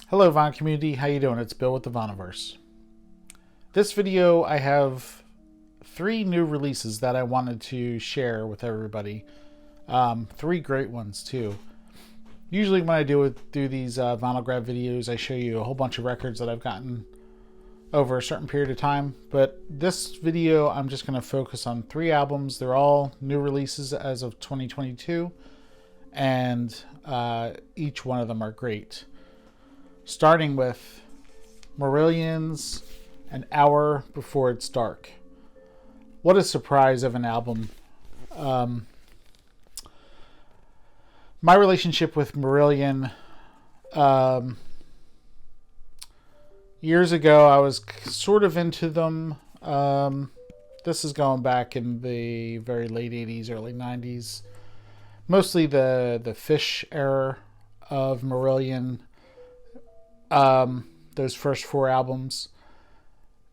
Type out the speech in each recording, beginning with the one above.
Hello Vine community, how you doing? It's Bill with the Voniverse. This video I have 3 new releases that I wanted to share with everybody. 3 great ones too. Usually when I do these vinyl grab videos, I show you a whole bunch of records that I've gotten over a certain period of time. But this video I'm just going to focus on 3 albums. They're all new releases as of 2022 and each one of them are great. Starting with Marillion's An Hour Before It's Dark. What a surprise of an album. My relationship with Marillion, years ago I was sort of into them. This is going back in the very late 80s, early 90s. Mostly the Fish era of Marillion. Those first 4 albums.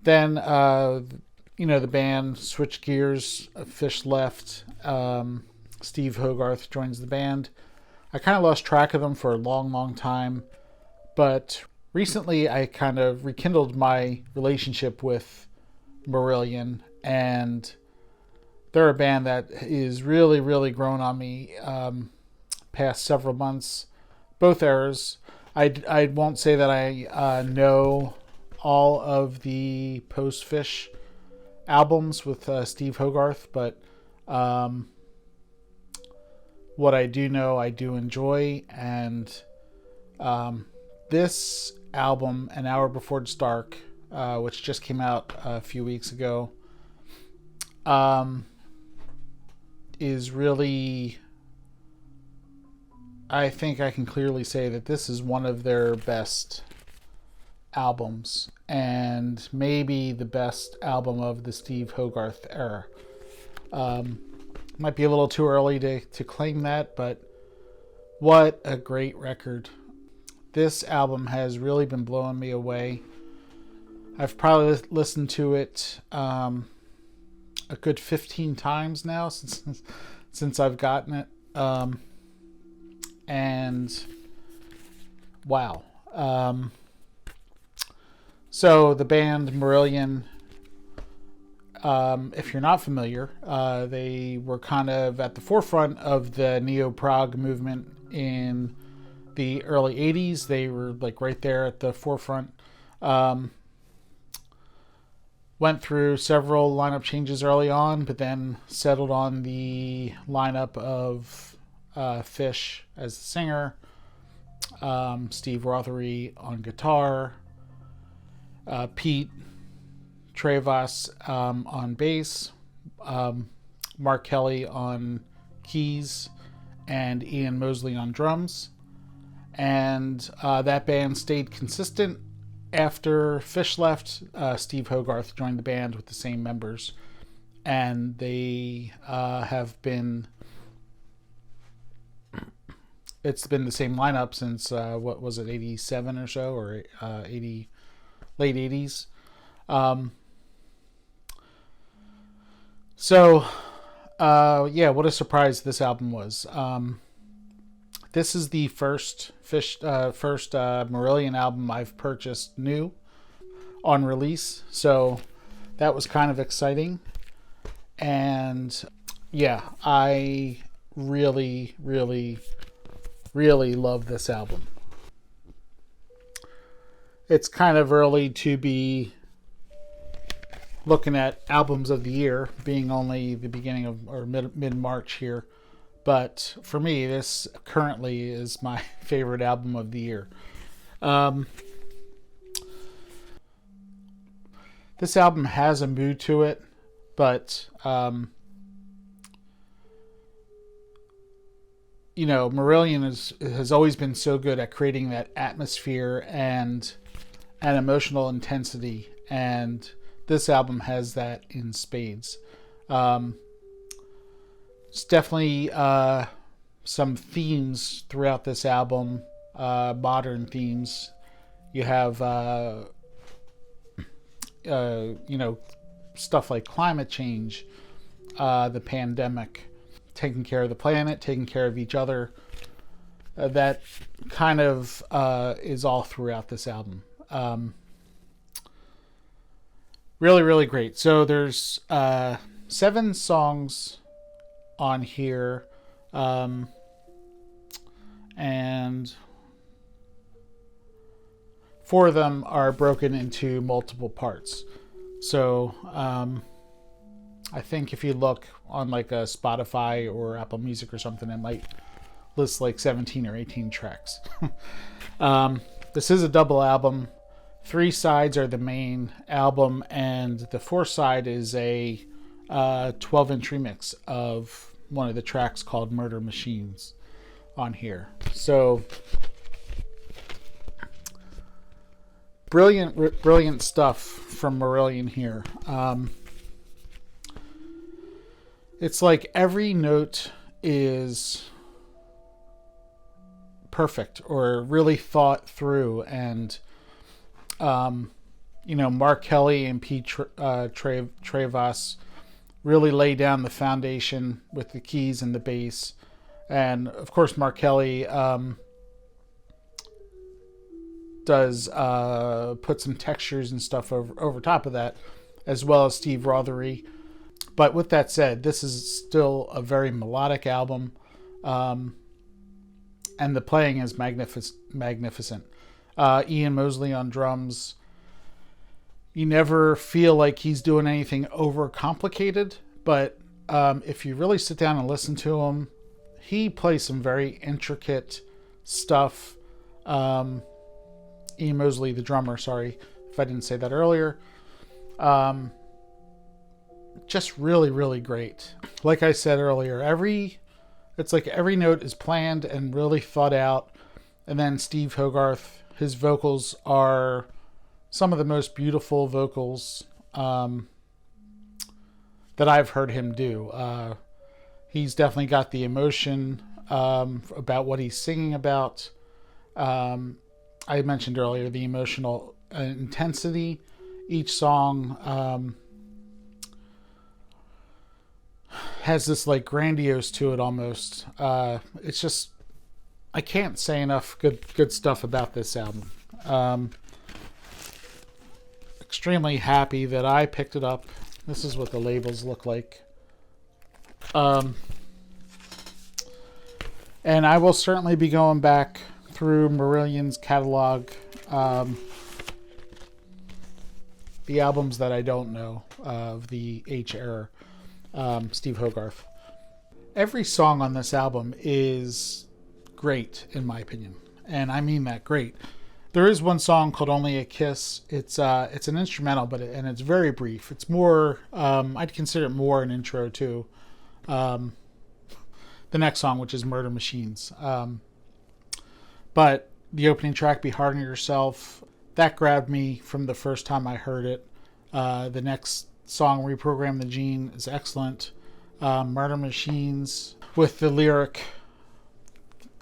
Then, the band switched gears. Fish left. Steve Hogarth joins the band. I kind of lost track of them for a long time. But recently I kind of rekindled my relationship with Marillion. And they're a band that is really grown on me past several months. Both eras. I won't say that I know all of the post-Fish albums with Steve Hogarth, but what I do know, I do enjoy. And this album, An Hour Before It's Dark, which just came out a few weeks ago, is really... I think I can clearly say that this is one of their best albums and maybe the best album of the Steve Hogarth era. Might be a little too early to claim that, but what a great record. This album has really been blowing me away. I've probably listened to it a good 15 times now since I've gotten it. And wow. So the band Marillion, if you're not familiar, they were kind of at the forefront of the neo-prog movement in the early 80s. They were like right there at the forefront. Went through several lineup changes early on, but then settled on the lineup of Fish as the singer, Steve Rothery on guitar, Pete Trevas on bass, Mark Kelly on keys, and Ian Mosley on drums. And that band stayed consistent. After Fish left, Steve Hogarth joined the band with the same members, and they have been... It's been the same lineup since, 87 or so, or 80, late 80s. What a surprise this album was. This is the first Marillion album I've purchased new on release, so that was kind of exciting. And yeah, I really love this album. It's kind of early to be looking at albums of the year, being only the beginning of or mid-March here. But for me, this currently is my favorite album of the year. This album has a mood to it, but Marillion has always been so good at creating that atmosphere and an emotional intensity, and this album has that in spades. It's definitely some themes throughout this album, modern themes. You have, stuff like climate change, the pandemic, taking care of the planet, taking care of each other. that kind of is all throughout this album. Really, really great. So there's 7 songs on here, and 4 of them are broken into multiple parts. So I think if you look on like a Spotify or Apple Music or something, it might list like 17 or 18 tracks. This is a double album. 3 sides are the main album, and the 4th side is a 12-inch remix of one of the tracks called Murder Machines on here. So brilliant stuff from Marillion here. It's like every note is perfect or really thought through, and Mark Kelly and Pete Trevas really lay down the foundation with the keys and the bass. And of course, Mark Kelly does put some textures and stuff over top of that, as well as Steve Rothery. But with that said, this is still a very melodic album, and the playing is magnificent. Ian Mosley on drums. You never feel like he's doing anything over complicated, but if you really sit down and listen to him, he plays some very intricate stuff. Ian Mosley, the drummer, sorry if I didn't say that earlier. Just really, really great. Like I said earlier, it's like every note is planned and really thought out. And then Steve Hogarth, his vocals are some of the most beautiful vocals that I've heard him do. He's definitely got the emotion about what he's singing about. I mentioned earlier the emotional intensity. Each song has this like grandiose to it almost. It's just, I can't say enough good stuff about this album. Extremely happy that I picked it up. This is what the labels look like. And I will certainly be going back through Marillion's catalog. The albums that I don't know of the H era. Steve Hogarth. Every song on this album is great, in my opinion. And I mean that, great. There is one song called Only a Kiss. It's an instrumental, but it's very brief. It's more, I'd consider it more an intro to the next song, which is Murder Machines. But the opening track, Be Hard on Yourself, that grabbed me from the first time I heard it. The next song, Reprogram the Gene, is excellent. Murder Machines, with the lyric,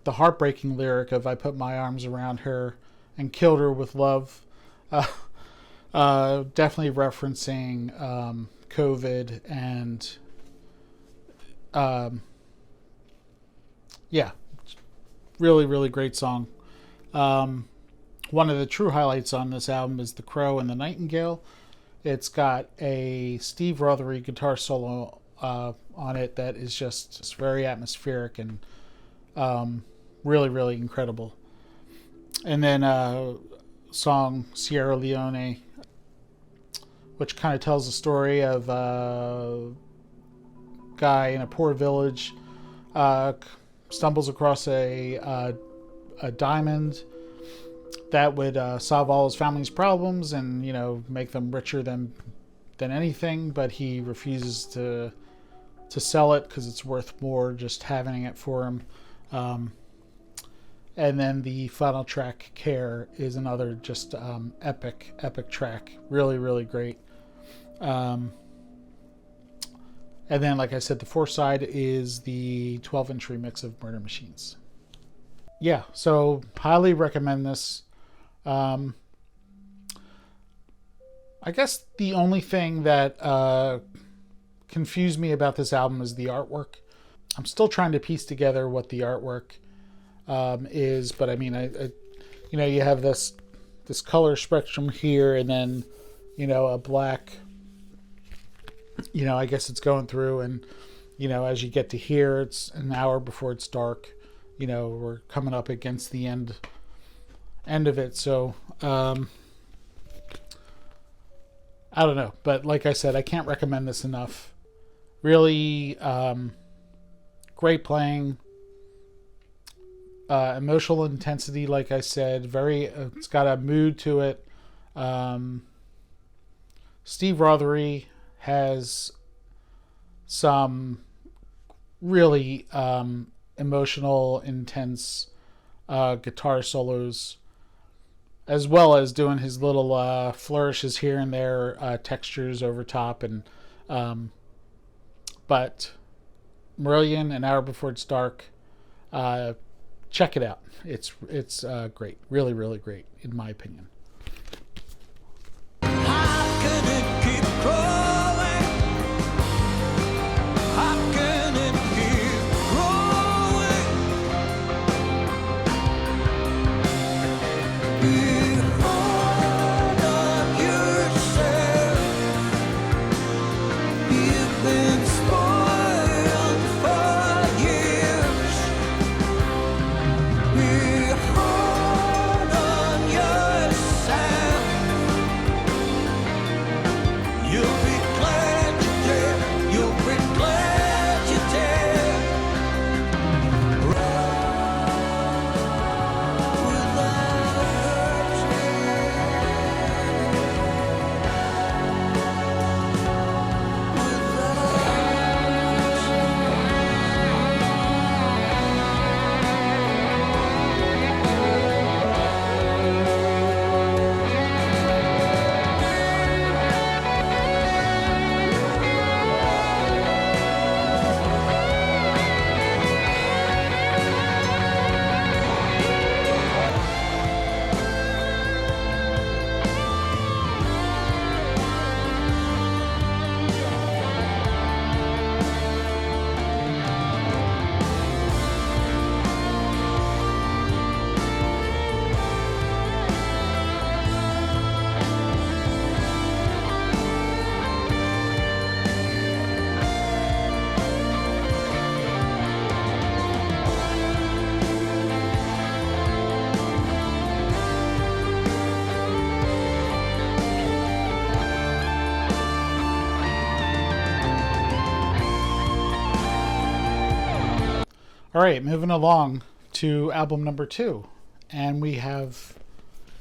the heartbreaking lyric of I put my arms around her and killed her with love. Definitely referencing COVID and yeah, really, really great song. One of the true highlights on this album is the Crow and the Nightingale. It's got a Steve Rothery guitar solo on it that is just very atmospheric and really, really incredible. And then song Sierra Leone, which kind of tells the story of a guy in a poor village, stumbles across a diamond that would solve all his family's problems and, make them richer than anything, but he refuses to sell it because it's worth more just having it for him. And then the final track, Care, is another just epic track. Really, really great. And then, like I said, the fourth side is the 12-inch remix of Murder Machines. Yeah, so highly recommend this. I guess the only thing that confused me about this album is the artwork. I'm still trying to piece together what the artwork is, but I mean, you know, you have this color spectrum here, and then, you know, a black, you know, I guess it's going through, and, you know, as you get to here, it's an hour before it's dark. You know, we're coming up against the end of it. So, I don't know. But like I said, I can't recommend this enough. Really great playing. Emotional intensity, like I said. Very, it's got a mood to it. Steve Rothery has some really emotional, intense guitar solos, as well as doing his little flourishes here and there, textures over top, and but Marillion, An Hour Before It's Dark, check it out. It's great, really, really great, in my opinion. How can it keep growing? How can it keep growing? Be hard on yourself. You've been spoiled for years. Be hard on yourself. You'll be glad you did. You'll be glad you did. All right, moving along to album number 2, and we have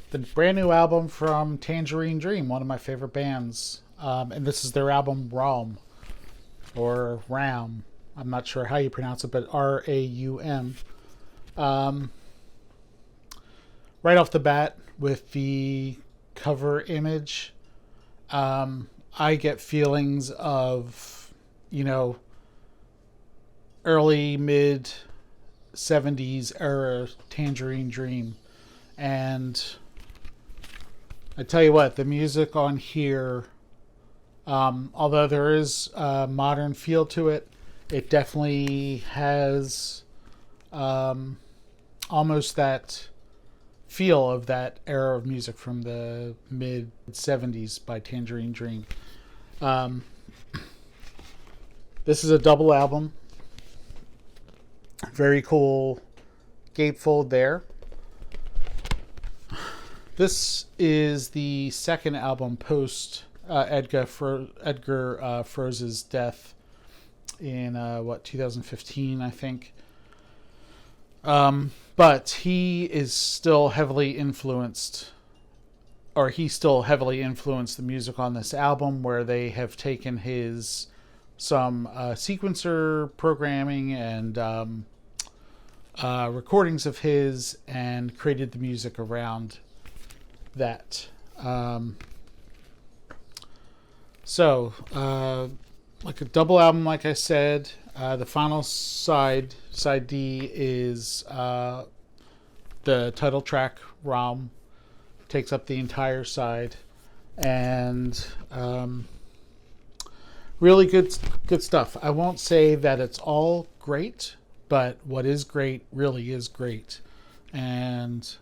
the brand new album from Tangerine Dream, one of my favorite bands, and this is their album Raum, or Raum. I'm not sure how you pronounce it, but R-A-U-M. Right off the bat with the cover image, I get feelings of, you know, early mid 70s era Tangerine Dream. And I tell you what, the music on here, although there is a modern feel to it, it definitely has almost that feel of that era of music from the mid 70s by Tangerine Dream. This is a double album. Very cool gatefold there. This is the second album post Edgar Froese's death in 2015, I think. But he is still heavily influenced, or he still heavily influenced the music on this album, where they have taken some sequencer programming and recordings of his and created the music around that. Like a double album, like I said. The final side D, is the title track, Raum. Takes up the entire side. And really good stuff. I won't say that it's all great, but what is great really is great. And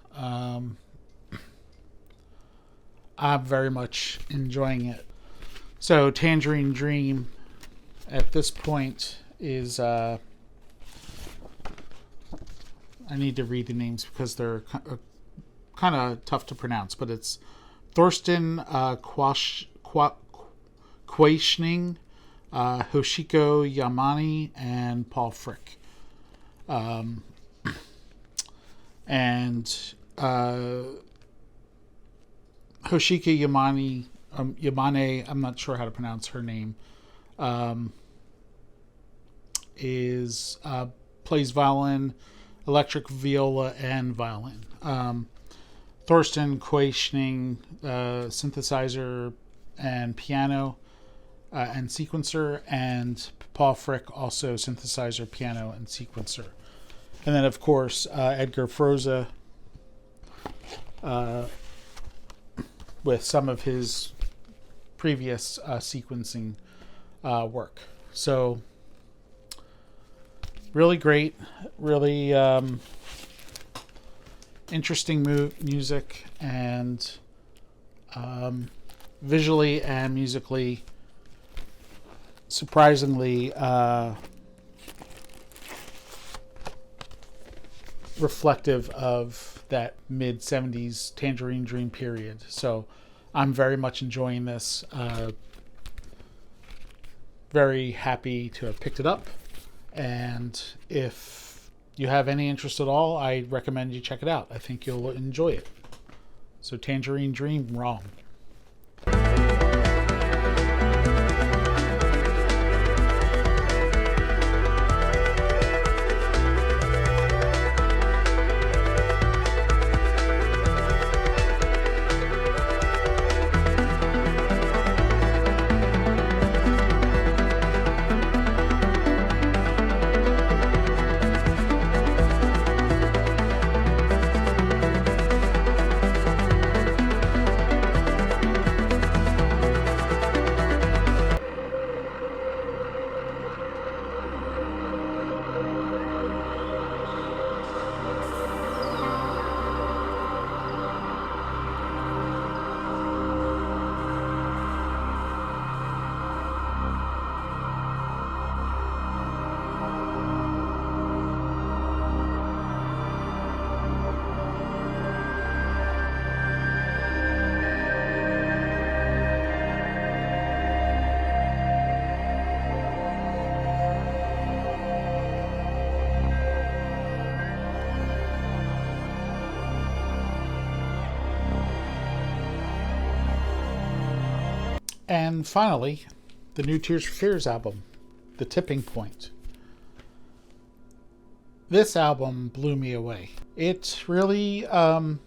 I'm very much enjoying it. So Tangerine Dream at this point is I need to read the names because they're kind of tough to pronounce, but it's Thorsten Quaishning, Hoshiko Yamane, and Paul Frick. Hoshiko Yamane, I'm not sure how to pronounce her name, plays violin, electric viola, and violin. Thorsten Quaishning, synthesizer and piano and sequencer, and Paul Frick, also synthesizer, piano, and sequencer. And then, of course, Edgar Froese with some of his previous sequencing work. So, really great, really interesting music, and visually and musically surprisingly reflective of that mid-70s Tangerine Dream period. So I'm very much enjoying this. Very happy to have picked it up. And if you have any interest at all, I recommend you check it out. I think you'll enjoy it. So Tangerine Dream, Raum. And finally, the new Tears for Fears album, The Tipping Point. This album blew me away. It really, I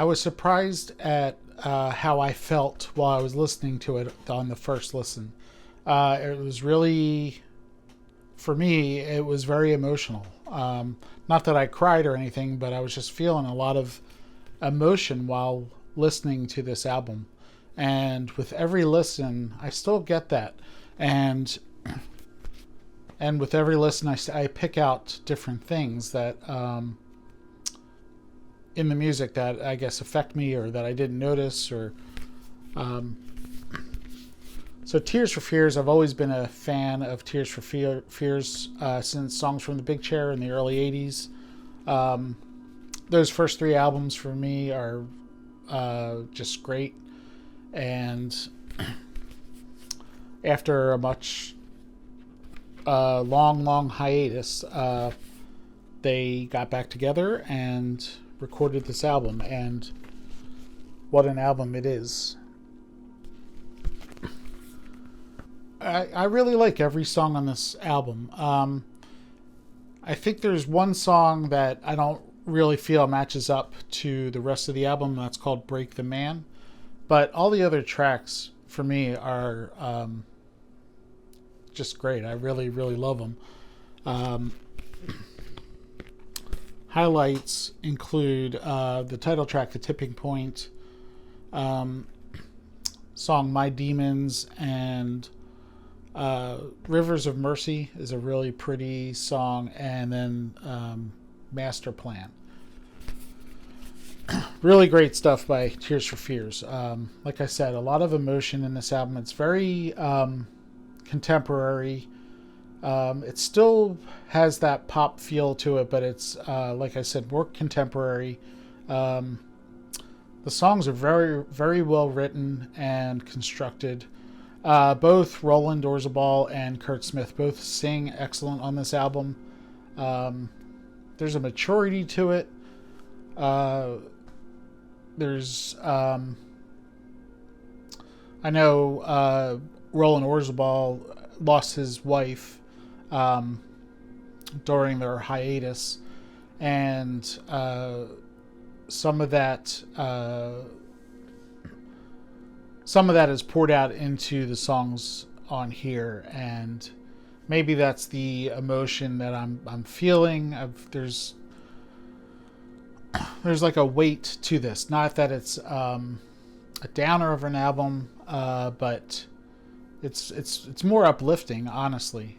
was surprised at how I felt while I was listening to it on the first listen. It was really, for me, it was very emotional. Not that I cried or anything, but I was just feeling a lot of emotion while listening to this album. And with every listen, I still get that. And with every listen, I pick out different things that in the music that I guess affect me or that I didn't notice. Or so Tears for Fears, I've always been a fan of Tears for Fears since Songs from the Big Chair in the early 80s. Those first three albums for me are just great. And after a much long hiatus, they got back together and recorded this album, and what an album it is. I really like every song on this album. I think there's one song that I don't really feel matches up to the rest of the album, and that's called Break the Man. But all the other tracks, for me, are just great. I really love them. Highlights include the title track, The Tipping Point, song My Demons, and Rivers of Mercy is a really pretty song, and then Master Plan. Really great stuff by Tears for Fears. Like I said, a lot of emotion in this album. It's very contemporary. It still has that pop feel to it, but it's, like I said, more contemporary. The songs are very, very well written and constructed. Both Roland Orzabal and Kurt Smith both sing excellent on this album. There's a maturity to it. There's, I know Roland Orzabal lost his wife during their hiatus, and some of that is poured out into the songs on here, and maybe that's the emotion that I'm feeling. There's like a weight to this. Not that it's a downer of an album, but it's more uplifting, honestly.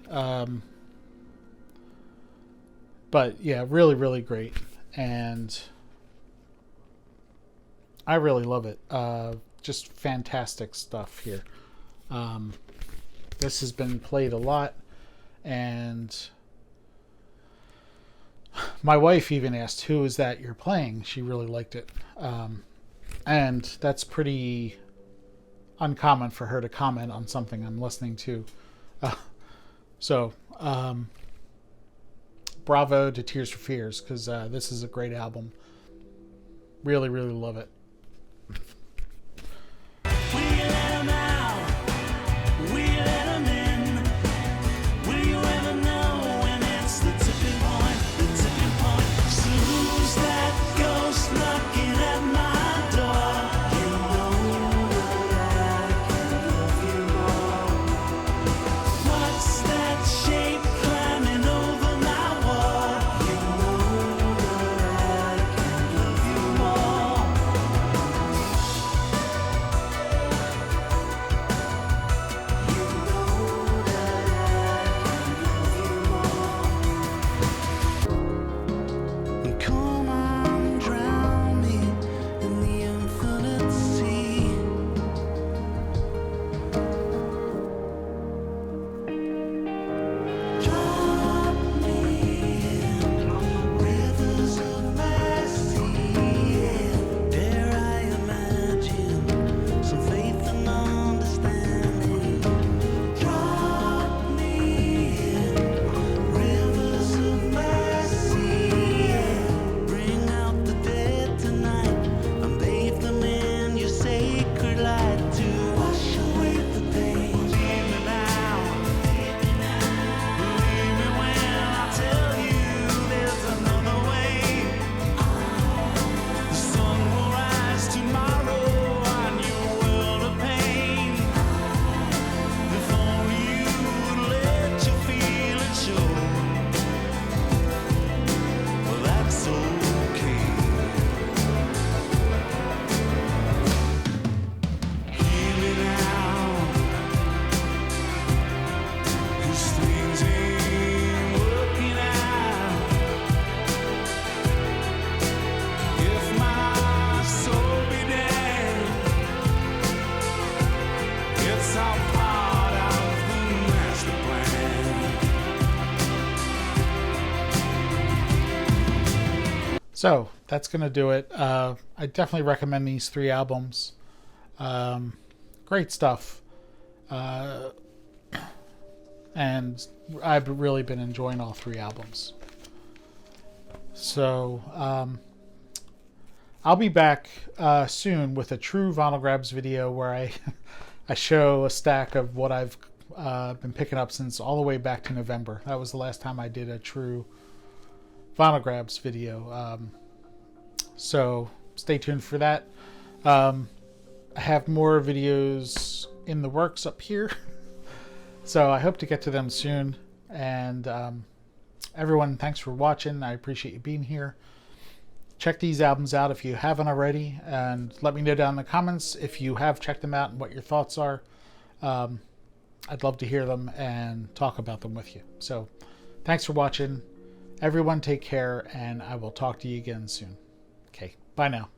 But yeah, really, really great, and I really love it. Just fantastic stuff here. This has been played a lot, and my wife even asked, "Who is that you're playing?" She really liked it. And that's pretty uncommon for her to comment on something I'm listening to. So, bravo to Tears for Fears, because this is a great album. Really, really love it. So that's going to do it. I definitely recommend these 3 albums. Great stuff. And I've really been enjoying all 3 albums. So I'll be back soon with a true Vinyl Grabs video where I I show a stack of what I've been picking up since all the way back to November. That was the last time I did a true Vinyl Grabs video. So stay tuned for that. I have more videos in the works up here. So I hope to get to them soon. And everyone, thanks for watching. I appreciate you being here. Check these albums out if you haven't already, and let me know down in the comments if you have checked them out and what your thoughts are. I'd love to hear them and talk about them with you. So thanks for watching. Everyone take care, and I will talk to you again soon. Okay, bye now.